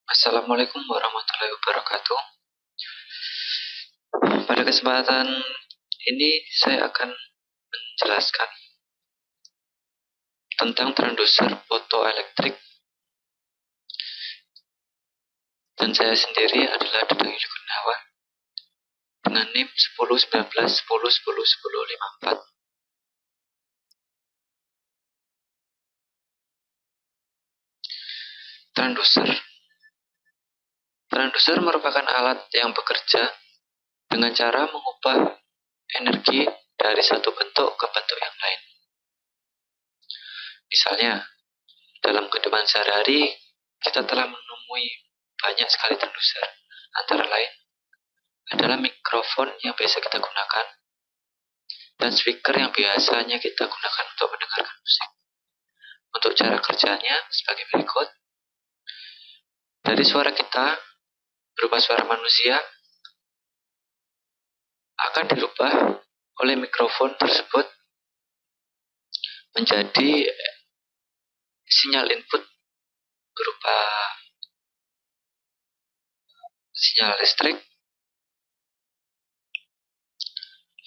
Assalamualaikum warahmatullahi wabarakatuh. Pada kesempatan ini saya akan menjelaskan tentang transducer fotoelektrik, dan saya sendiri adalah Dadang Yuli Kurniawan dengan NIM 101910101054. Transducer merupakan alat yang bekerja dengan cara mengubah energi dari satu bentuk ke bentuk yang lain. Misalnya, dalam kehidupan sehari-hari, kita telah menemui banyak sekali transducer. Antara lain adalah mikrofon yang biasa kita gunakan dan speaker yang biasanya kita gunakan untuk mendengarkan musik. Untuk cara kerjanya sebagai berikut. Dari suara kita berupa suara manusia akan dirubah oleh mikrofon tersebut menjadi sinyal input berupa sinyal listrik,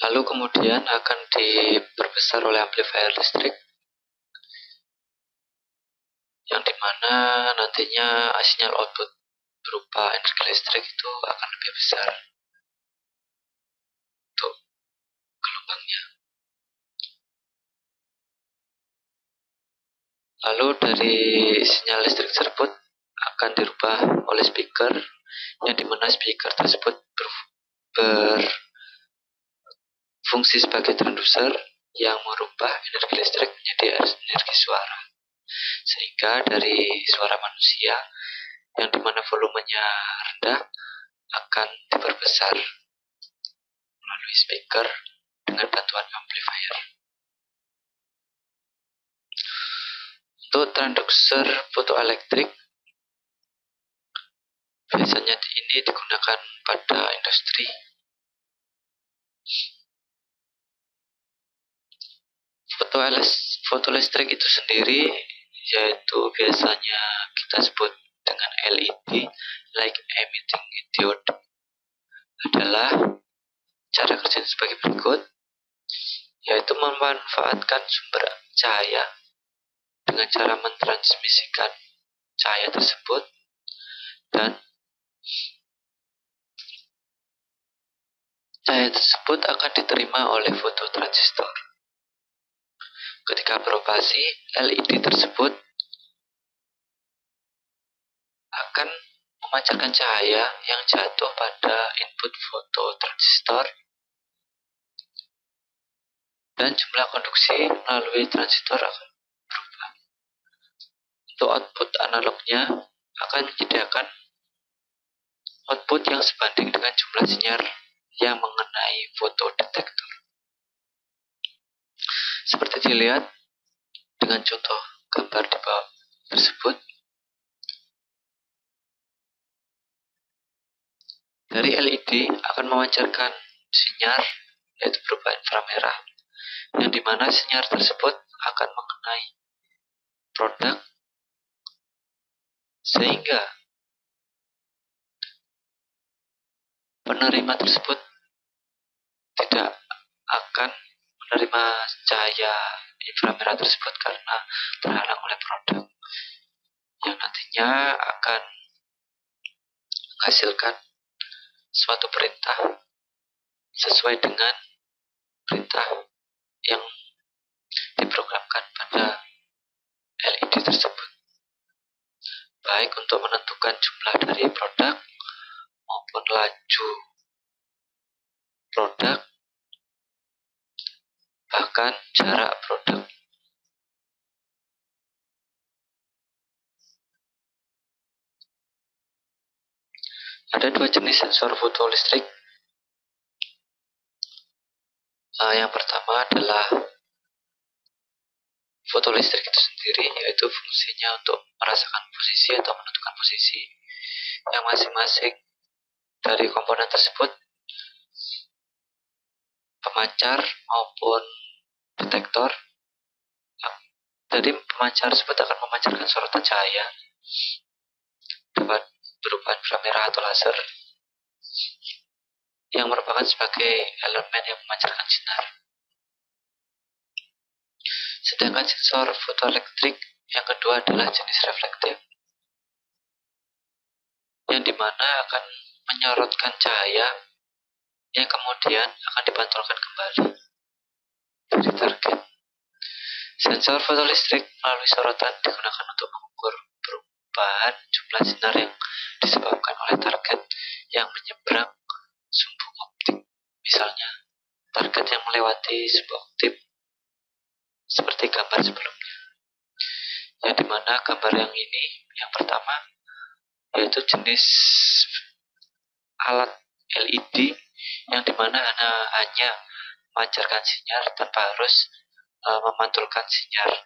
lalu kemudian akan diperbesar oleh amplifier listrik, yang dimana nantinya sinyal output berupa energi listrik itu akan lebih besar untuk gelombangnya. Lalu dari sinyal listrik tersebut akan dirubah oleh speaker, yang dimana speaker tersebut berfungsi sebagai transducer yang merubah energi listrik menjadi energi suara, sehingga dari suara manusia yang dimana volumenya rendah akan diperbesar melalui speaker dengan bantuan amplifier. Untuk transducer fotoelektrik, biasanya ini digunakan pada industri. Fotolistrik itu sendiri yaitu biasanya kita sebut dengan LED, Light Emitting Diode, adalah cara kerja sebagai berikut, yaitu memanfaatkan sumber cahaya dengan cara mentransmisikan cahaya tersebut, dan cahaya tersebut akan diterima oleh fototransistor. Ketika beroperasi, LED tersebut akan memancarkan cahaya yang jatuh pada input fototransistor, dan jumlah konduksi melalui transistor akan berubah. Untuk output analognya akan menyediakan output yang sebanding dengan jumlah sinyal yang mengenai fotodetektor. Seperti dilihat dengan contoh gambar di bawah tersebut, dari LED akan memancarkan sinyal yaitu berupa inframerah, yang dimana sinyal tersebut akan mengenai produk, sehingga penerima tersebut tidak akan menerima cahaya inframerah tersebut karena terhalang oleh produk, yang nantinya akan menghasilkan suatu perintah sesuai dengan perintah yang diprogramkan pada LED tersebut, baik untuk menentukan jumlah dari produk maupun laju produk, bahkan jarak produk. Ada dua jenis sensor fotolistrik. Yang pertama adalah fotolistrik itu sendiri, yaitu fungsinya untuk merasakan posisi atau menentukan posisi yang masing-masing dari komponen tersebut, pemancar maupun detektor. Jadi pemancar tersebut akan memancarkan sorotan cahaya dapat berupa inframerah atau laser yang merupakan sebagai elemen yang memancarkan sinar. Sedangkan sensor fotoelektrik yang kedua adalah jenis reflektif, yang dimana akan menyorotkan cahaya yang kemudian akan dipantulkan kembali dari target. Sensor fotolistrik melalui sorotan digunakan untuk mengukur perubahan jumlah sinar yang disebabkan oleh target yang menyeberang sumbu optik. Misalnya, target yang melewati sumbu optik seperti gambar sebelumnya. Yang dimana gambar yang ini, yang pertama, yaitu jenis alat LED yang dimana hanya memancarkan sinyal tanpa harus memantulkan sinyal.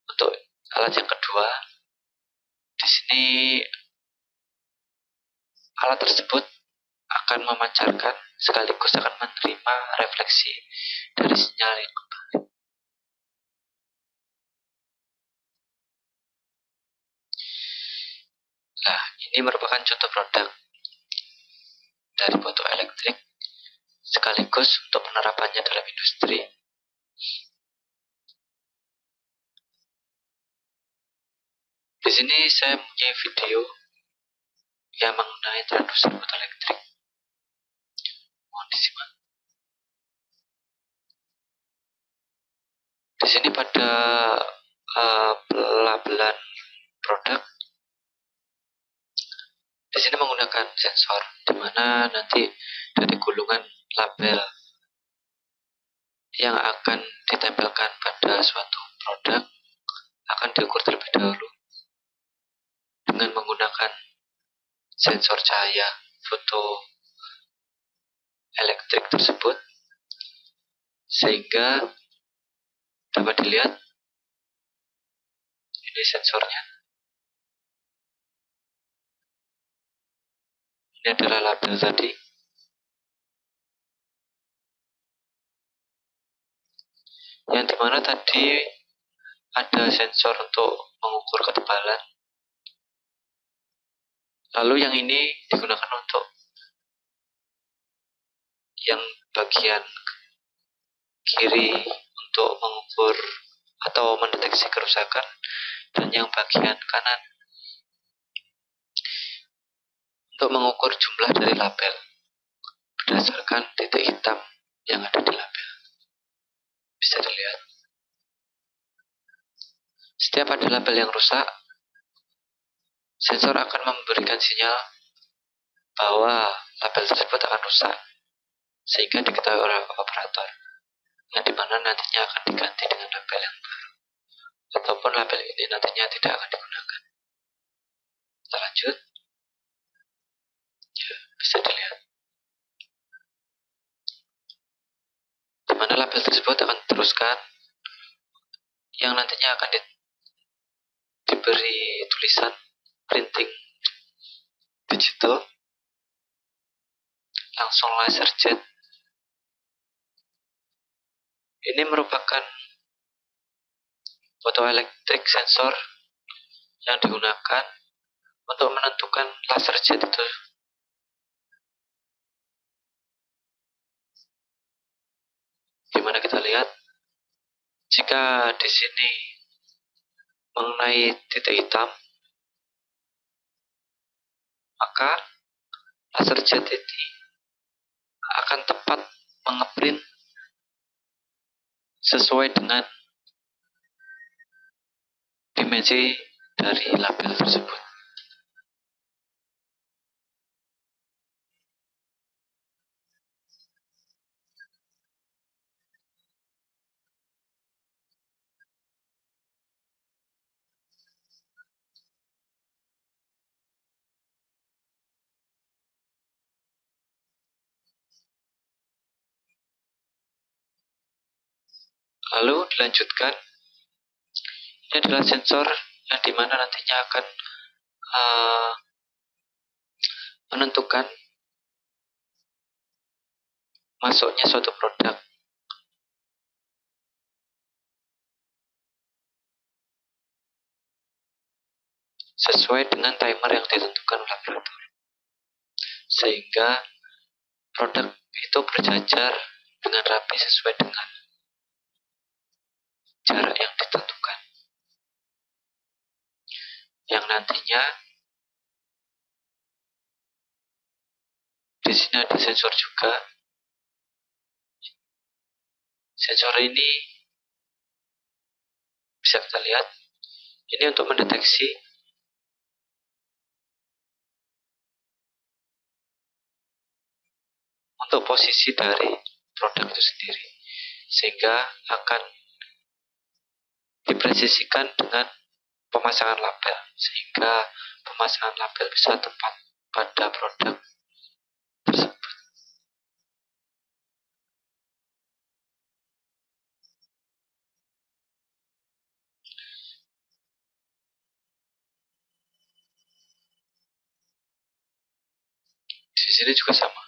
Untuk alat yang kedua, di sini alat tersebut akan memancarkan sekaligus akan menerima refleksi dari sinyal yang kembali. Nah, ini merupakan contoh produk dari fotoelektrik sekaligus untuk penerapannya dalam industri. Di sini saya mempunyai video yang mengenai transducer fotoelektrik. Mohon disimak. Di sini pada pelabelan produk, di sini menggunakan sensor, di mana nanti dari gulungan label yang akan ditempelkan pada suatu produk akan diukur terlebih dahulu dengan menggunakan sensor cahaya fotoelektrik tersebut, sehingga dapat dilihat ini sensornya. Ini adalah label tadi. Yang dimana tadi ada sensor untuk mengukur ketebalan. Lalu yang ini digunakan untuk yang bagian kiri untuk mengukur atau mendeteksi kerusakan, dan yang bagian kanan untuk mengukur jumlah dari label berdasarkan titik hitam yang ada di label. Bisa dilihat, setiap ada label yang rusak, sensor akan memberikan sinyal bahwa label tersebut akan rusak, sehingga diketahui oleh operator, yang dimana nantinya akan diganti dengan label yang baru, ataupun label ini nantinya tidak akan digunakan. Kita lanjut. Ya, bisa dilihat dimana label tersebut akan diteruskan, yang nantinya akan diberi tulisan printing digital, langsung laser jet. Ini merupakan fotoelektrik sensor yang digunakan untuk menentukan laser jet itu. Dimana kita lihat, jika di sini mengenai titik hitam, maka laser jet ini akan tepat mengeprint sesuai dengan dimensi dari label tersebut. Lalu dilanjutkan, ini adalah sensor yang dimana nantinya akan menentukan masuknya suatu produk. sesuai dengan timer yang ditentukan oleh operator. Sehingga produk itu berjajar dengan rapi sesuai dengan jarak yang ditentukan. Yang nantinya di sini ada sensor juga. Sensor ini bisa kita lihat. Ini untuk mendeteksi untuk posisi dari produk itu sendiri, sehingga akan dipresisikan dengan pemasangan label, sehingga pemasangan label bisa tepat pada produk tersebut. Di sini juga sama.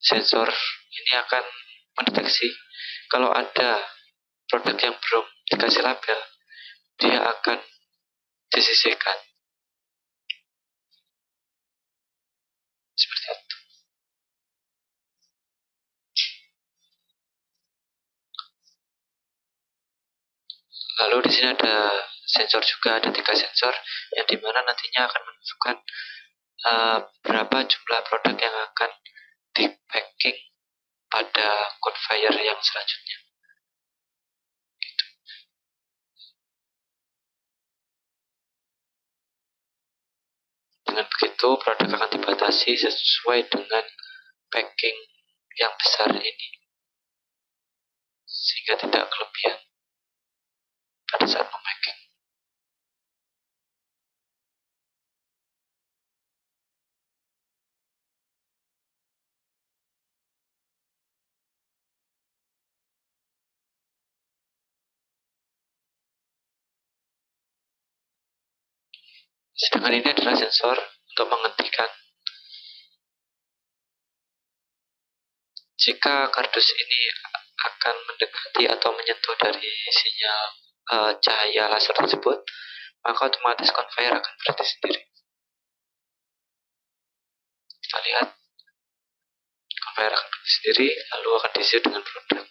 Sensor ini akan mendeteksi kalau ada produk yang belum dikasih label, dia akan disisihkan. Seperti itu. Lalu di sini ada sensor juga, ada 3 sensor yang dimana nantinya akan menunjukkan berapa jumlah produk yang akan di packing pada conveyor yang selanjutnya. Dengan begitu, produk akan dibatasi sesuai dengan packing yang besar ini, sehingga tidak kelebihan pada saat memacking. Sedangkan ini adalah sensor untuk menghentikan jika kardus ini akan mendekati atau menyentuh dari sinyal cahaya laser tersebut, maka otomatis conveyor akan berhenti sendiri. Kita lihat, conveyor akan berhenti sendiri, lalu akan diisi dengan produk.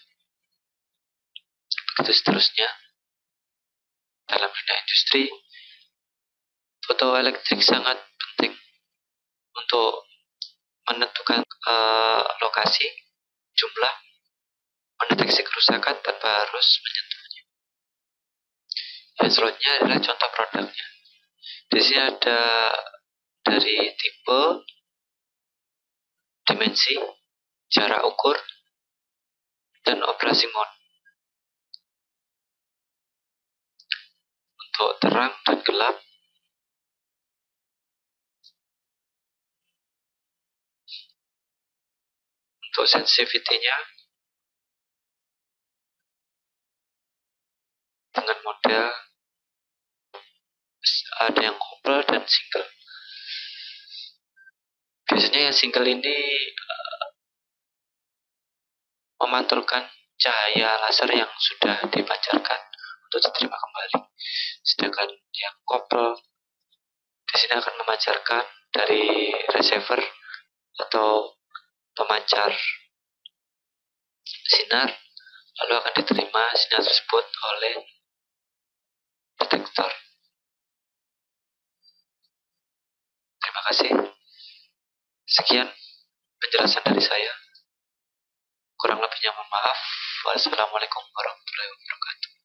Begitu seterusnya. Dalam dunia industri, fotoelektrik sangat penting untuk menentukan lokasi, jumlah, mendeteksi kerusakan tanpa harus menyentuhnya. Yang selanjutnya adalah contoh produknya. Di sini ada dari tipe, dimensi, jarak ukur, dan operasi mode. Untuk terang dan gelap, untuk sensitivity-nya dengan model ada yang couple dan single. Biasanya yang single ini memantulkan cahaya laser yang sudah dipancarkan untuk diterima kembali. Sedangkan yang couple di sini akan memancarkan dari receiver atau pemancar sinar, lalu akan diterima sinar tersebut oleh detektor. Terima kasih. Sekian penjelasan dari saya. Kurang lebihnya mohon maaf. Wassalamualaikum warahmatullahi wabarakatuh.